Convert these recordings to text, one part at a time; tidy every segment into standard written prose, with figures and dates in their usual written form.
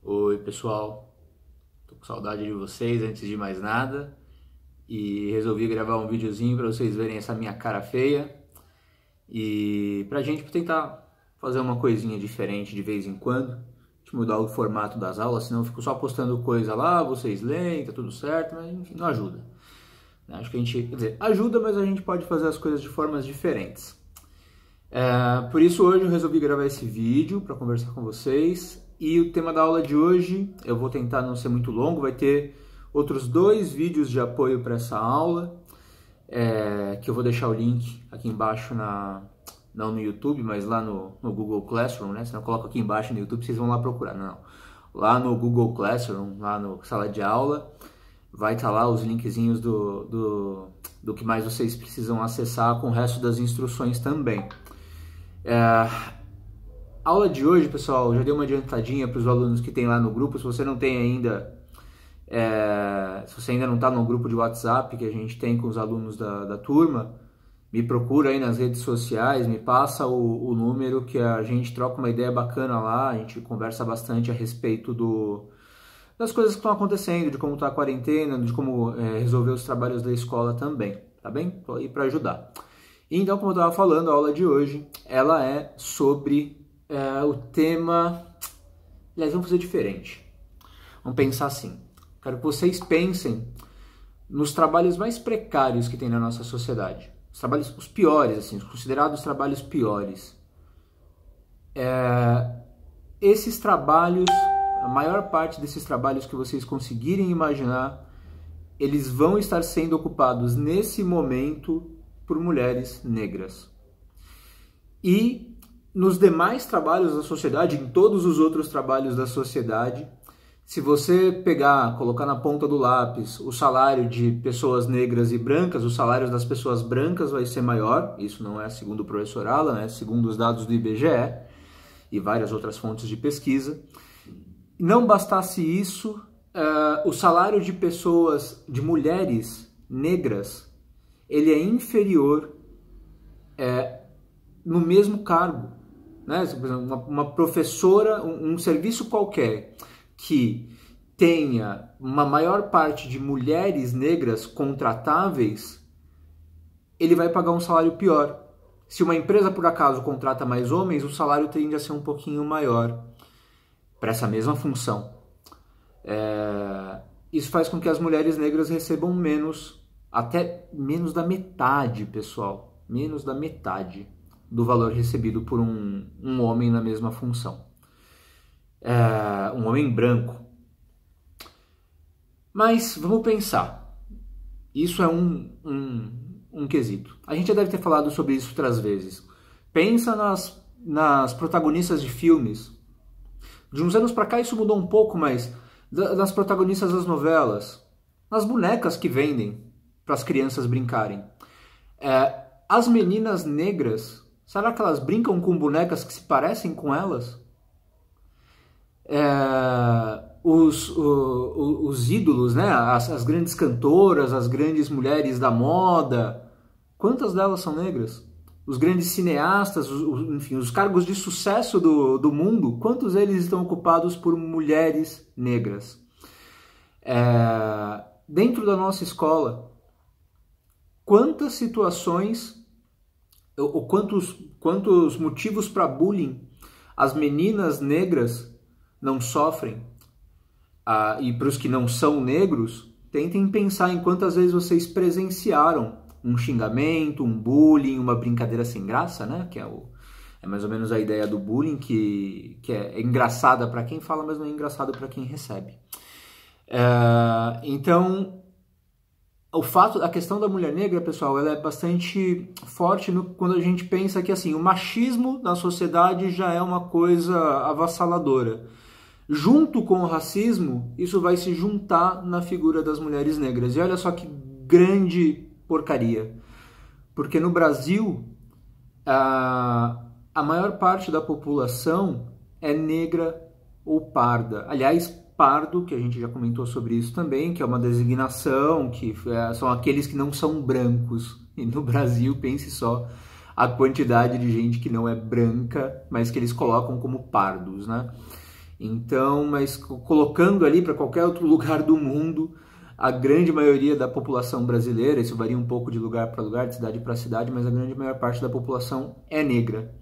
Oi pessoal, tô com saudade de vocês antes de mais nada e resolvi gravar um videozinho para vocês verem essa minha cara feia e pra gente tentar fazer uma coisinha diferente de vez em quando, de mudar o formato das aulas, senão eu fico só postando coisa lá, vocês leem, tá tudo certo, mas enfim, não ajuda. Acho que a gente, quer dizer, ajuda, mas a gente pode fazer as coisas de formas diferentes. Por isso hoje eu resolvi gravar esse vídeo para conversar com vocês e o tema da aula de hoje, eu vou tentar não ser muito longo, vai ter outros 2 vídeos de apoio para essa aula, que eu vou deixar o link aqui embaixo, não no YouTube, mas lá no Google Classroom, né? Se não, coloco aqui embaixo no YouTube, vocês vão lá procurar, não. Lá no Google Classroom, lá no sala de aula, vai estar lá os linkzinhos do que mais vocês precisam acessar com o resto das instruções também. A aula de hoje, pessoal, já dei uma adiantadinha para os alunos que tem lá no grupo. Se você não tem ainda, se você ainda não está no grupo de WhatsApp que a gente tem com os alunos da turma, me procura aí nas redes sociais, me passa o número que a gente troca uma ideia bacana lá, a gente conversa bastante a respeito das coisas que estão acontecendo, de como está a quarentena, de como resolver os trabalhos da escola também, tá bem? Estou aí para ajudar. Então, como eu estava falando, a aula de hoje, ela é sobre o tema... Aliás, vamos fazer diferente. Vamos pensar assim. Quero que vocês pensem nos trabalhos mais precários que tem na nossa sociedade. Os trabalhos, os piores, assim, os considerados trabalhos piores. Esses trabalhos, a maior parte desses trabalhos que vocês conseguirem imaginar, eles vão estar sendo ocupados nesse momento por mulheres negras. E nos demais trabalhos da sociedade, em todos os outros trabalhos da sociedade, se você pegar, colocar na ponta do lápis o salário de pessoas negras e brancas, os salários das pessoas brancas vai ser maior, isso não é segundo o professor Alan, é segundo os dados do IBGE e várias outras fontes de pesquisa. Não bastasse isso, o salário de pessoas, de mulheres negras, ele é inferior no mesmo cargo, né? Uma professora, um serviço qualquer que tenha uma maior parte de mulheres negras contratáveis, ele vai pagar um salário pior. Se uma empresa, por acaso, contrata mais homens, o salário tende a ser um pouquinho maior para essa mesma função. Isso faz com que as mulheres negras recebam menos, até menos da metade, pessoal, menos da metade do valor recebido por um homem na mesma função. Um homem branco. Mas vamos pensar, isso é um quesito. A gente já deve ter falado sobre isso outras vezes. Pensa nas protagonistas de filmes. De uns anos para cá isso mudou um pouco, mas nas protagonistas das novelas, nas bonecas que vendem para as crianças brincarem. As meninas negras, será que elas brincam com bonecas que se parecem com elas? Os ídolos, né? As grandes cantoras, as grandes mulheres da moda, quantas delas são negras? Os grandes cineastas, enfim, os cargos de sucesso do mundo, quantos deles estão ocupados por mulheres negras? Dentro da nossa escola, quantas situações, ou quantos motivos para bullying as meninas negras não sofrem? E para os que não são negros, tentem pensar em quantas vezes vocês presenciaram um xingamento, um bullying, uma brincadeira sem graça, né? Que é mais ou menos a ideia do bullying, que é engraçada para quem fala, mas não é engraçado para quem recebe. Então, a questão da mulher negra, pessoal, ela é bastante forte quando a gente pensa que assim, o machismo na sociedade já é uma coisa avassaladora. Junto com o racismo, isso vai se juntar na figura das mulheres negras. E olha só que grande porcaria. Porque no Brasil, a maior parte da população é negra ou parda. Aliás, pardo, que a gente já comentou sobre isso também, que é uma designação, que são aqueles que não são brancos. E no Brasil, pense só a quantidade de gente que não é branca, mas que eles colocam como pardos, né? Então, mas colocando ali para qualquer outro lugar do mundo, a grande maioria da população brasileira, isso varia um pouco de lugar para lugar, de cidade para cidade, mas a grande maior parte da população é negra.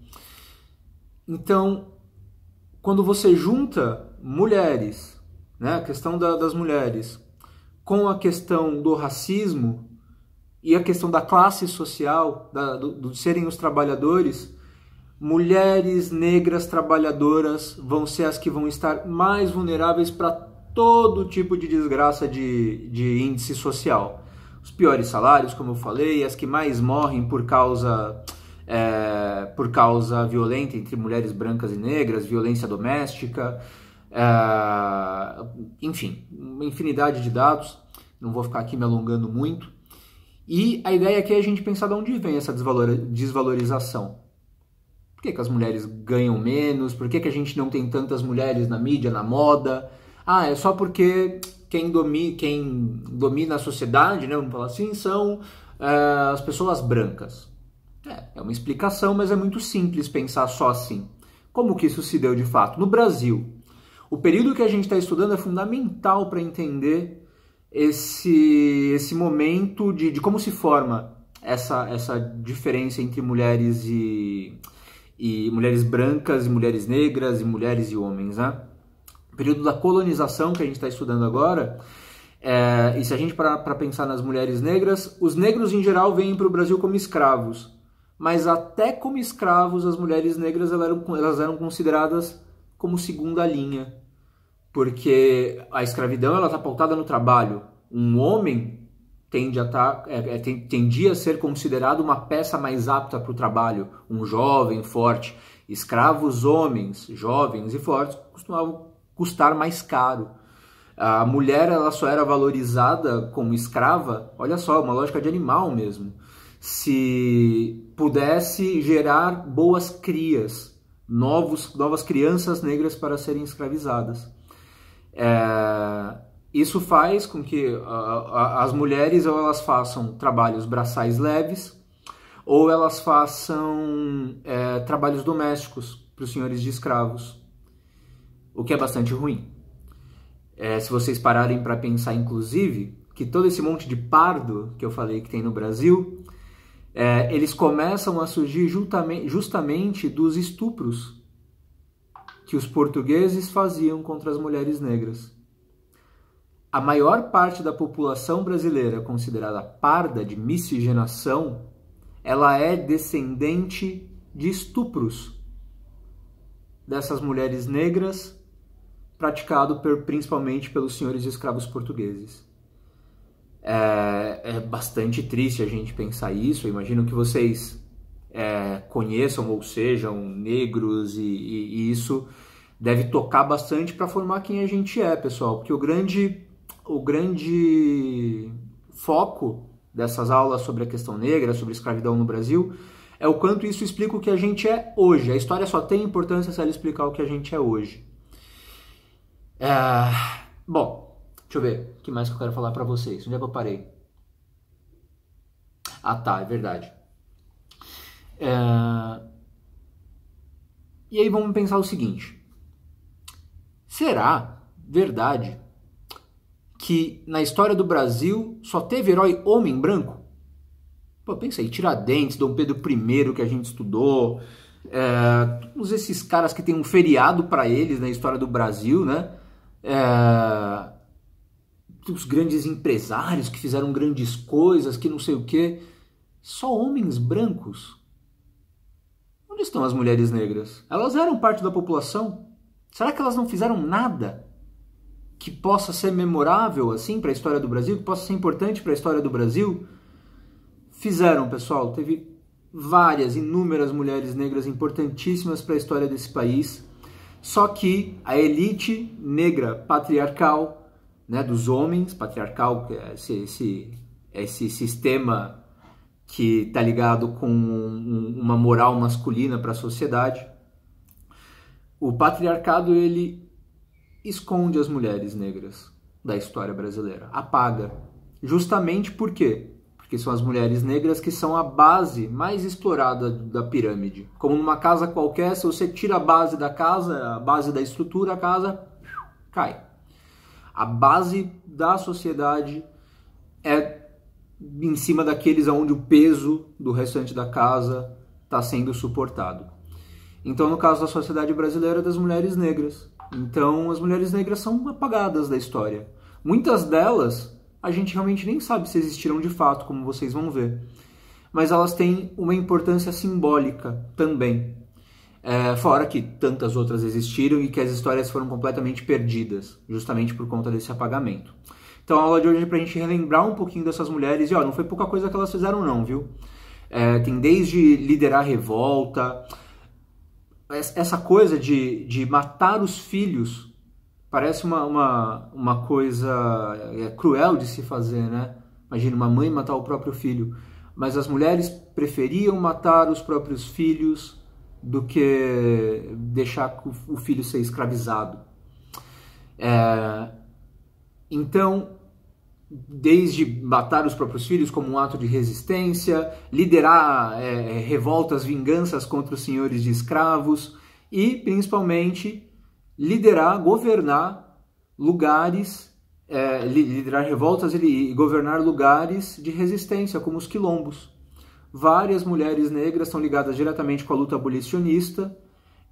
Então, quando você junta mulheres, né, a questão das mulheres, com a questão do racismo e a questão da classe social, do serem os trabalhadores, mulheres negras trabalhadoras vão ser as que vão estar mais vulneráveis para todo tipo de desgraça de índice social. Os piores salários, como eu falei, as que mais morrem por causa violenta entre mulheres brancas e negras, violência doméstica, enfim, uma infinidade de dados, não vou ficar aqui me alongando muito. E a ideia aqui é a gente pensar de onde vem essa desvalorização. Por que as mulheres ganham menos? Por que a gente não tem tantas mulheres na mídia, na moda? Ah, é só porque quem domina a sociedade, né, vamos falar assim, são as pessoas brancas. É uma explicação, mas é muito simples pensar só assim. Como que isso se deu de fato? No Brasil, o período que a gente está estudando é fundamental para entender esse momento de como se forma essa diferença entre mulheres e mulheres brancas e mulheres negras e mulheres e homens, né? O período da colonização que a gente está estudando agora, e se a gente parar para pensar nas mulheres negras, os negros em geral vêm para o Brasil como escravos, mas até como escravos as mulheres negras elas eram consideradas como segunda linha, porque a escravidão ela está pautada no trabalho. Um homem tendia a ser considerado uma peça mais apta para o trabalho, um jovem forte. Escravos homens, jovens e fortes, costumavam custar mais caro. A mulher ela só era valorizada como escrava, olha só, uma lógica de animal mesmo, se pudesse gerar boas crias, novas crianças negras para serem escravizadas. Isso faz com que as mulheres ou elas façam trabalhos braçais leves ou elas façam trabalhos domésticos para os senhores de escravos, o que é bastante ruim. Se vocês pararem para pensar, inclusive, que todo esse monte de pardo que eu falei que tem no Brasil, eles começam a surgir justamente dos estupros que os portugueses faziam contra as mulheres negras. A maior parte da população brasileira considerada parda, de miscigenação, ela é descendente de estupros dessas mulheres negras praticado principalmente pelos senhores escravos portugueses. É bastante triste a gente pensar isso. Eu imagino que vocês conheçam ou sejam negros e isso deve tocar bastante para formar quem a gente é, pessoal, porque o grande foco dessas aulas sobre a questão negra, sobre a escravidão no Brasil, é o quanto isso explica o que a gente é hoje. A história só tem importância se ela explicar o que a gente é hoje. Bom, deixa eu ver o que mais que eu quero falar para vocês. Onde é que eu parei? Ah, tá, é verdade. E aí vamos pensar o seguinte. Será verdade que na história do Brasil só teve herói homem branco? Pô, pensa aí, Tiradentes, Dom Pedro I que a gente estudou, todos esses caras que tem um feriado para eles na história do Brasil, né? Os grandes empresários que fizeram grandes coisas, que não sei o quê. Só homens brancos? Onde estão as mulheres negras? Elas eram parte da população? Será que elas não fizeram nada que possa ser memorável assim para a história do Brasil, que possa ser importante para a história do Brasil? Fizeram, pessoal. Teve inúmeras mulheres negras importantíssimas para a história desse país. Só que a elite negra patriarcal, né, dos homens, patriarcal, que é esse sistema que está ligado com uma moral masculina para a sociedade, o patriarcado ele esconde as mulheres negras da história brasileira, apaga. Justamente por quê? porque são as mulheres negras que são a base mais explorada da pirâmide. Como numa casa qualquer, se você tira a base da casa, a base da estrutura, a casa cai. A base da sociedade é em cima daqueles onde o peso do restante da casa está sendo suportado. Então, no caso da sociedade brasileira, das mulheres negras. Então, as mulheres negras são apagadas da história. Muitas delas, a gente realmente nem sabe se existiram de fato, como vocês vão ver. Mas elas têm uma importância simbólica também. Fora que tantas outras existiram e que as histórias foram completamente perdidas, justamente por conta desse apagamento. Então a aula de hoje é pra gente relembrar um pouquinho dessas mulheres, e ó, não foi pouca coisa que elas fizeram não, viu? Tem desde liderar revolta, essa coisa de matar os filhos, parece uma coisa cruel de se fazer, né? Imagina uma mãe matar o próprio filho, mas as mulheres preferiam matar os próprios filhos do que deixar o filho ser escravizado. Então, desde matar os próprios filhos como um ato de resistência, liderar revoltas, vinganças contra os senhores de escravos e, principalmente, governar lugares, liderar revoltas e governar lugares de resistência, como os quilombos. Várias mulheres negras estão ligadas diretamente com a luta abolicionista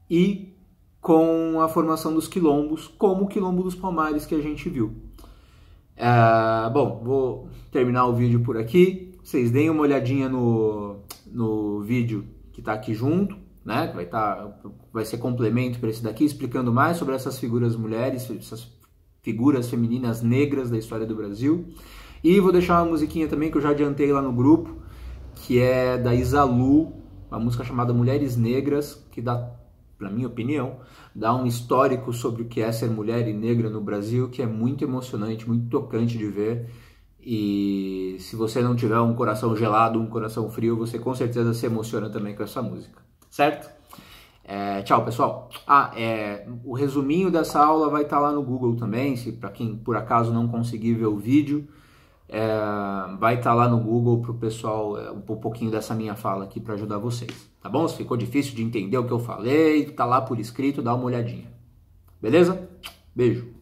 e com a formação dos quilombos, como o Quilombo dos Palmares que a gente viu. Bom, vou terminar o vídeo por aqui. Vocês deem uma olhadinha no vídeo que está aqui junto, né? Que vai ser complemento para esse daqui, explicando mais sobre essas figuras mulheres, essas figuras femininas negras da história do Brasil. E vou deixar uma musiquinha também que eu já adiantei lá no grupo, que é da Isalu, uma música chamada Mulheres Negras, que dá, na minha opinião, dá um histórico sobre o que é ser mulher e negra no Brasil, que é muito emocionante, muito tocante de ver. E se você não tiver um coração gelado, um coração frio, você com certeza se emociona também com essa música, certo? Tchau, pessoal. O resuminho dessa aula vai estar lá no Google também, para quem por acaso não conseguir ver o vídeo. Vai estar lá no Google para o pessoal, um pouquinho dessa minha fala aqui para ajudar vocês, tá bom? Se ficou difícil de entender o que eu falei, tá lá por escrito, dá uma olhadinha. Beleza? Beijo!